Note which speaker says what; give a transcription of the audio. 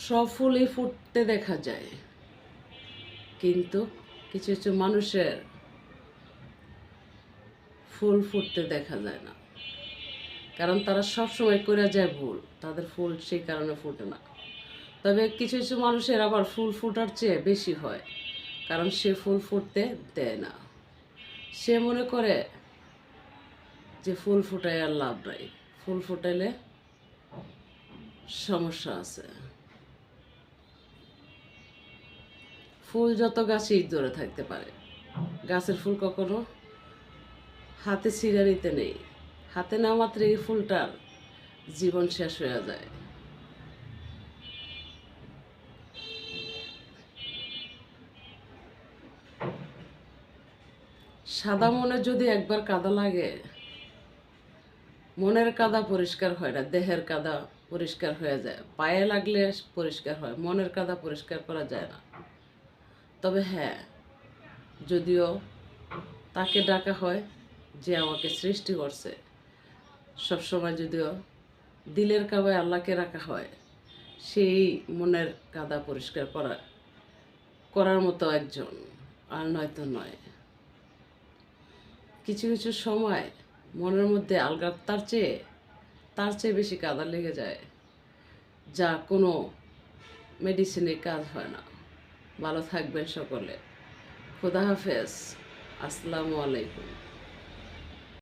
Speaker 1: সব ফুলই ফুটতে দেখা যায়, কিন্তু কিছু কিছু মানুষের ফুল ফুটতে দেখা যায় না, কারণ তারা সব সময় করে যায় ভুল, তাদের ফুল সেই কারণে ফুটে না। তবে কিছু কিছু মানুষের আবার ফুল ফুটার চেয়ে বেশি হয়, কারণ সে ফুল ফুটতে দেয় না। সে মনে করে যে ফুল ফুটাই আর লাভ নাই, ফুল ফুটাইলে সমস্যা আছে। ফুল যত গাছেই ধরে থাকতে পারে, গাছের ফুল কখনো হাতে ছিঁড়ে নিতে নেই। হাতে নেওয়া মাত্র এই ফুলটার জীবন শেষ হয়ে যায়। সাদা মনে যদি একবার কাদা লাগে, মনের কাদা পরিষ্কার হয় না, দেহের কাদা পরিষ্কার হয়ে যায়। পায়ে লাগলে পরিষ্কার হয়, মনের কাদা পরিষ্কার করা যায় না। তবে হ্যাঁ, যদিও তাকে ডাকা হয় যে আমাকে সৃষ্টি করছে, সবসময় যদিও দিলের কাবায় আল্লাহকে রাখা হয়, সেই মনের কাদা পরিষ্কার করার মতো একজন, আর নয়তো নয়। কিছু কিছু সময় মনের মধ্যে আলগা তার চেয়ে বেশি কাদা লেগে যায়, যা কোনো মেডিসিনে কাজ হয় না। ভালো থাকবেন সকলে। খোদা হাফেজ। আসসালামু আলাইকুম।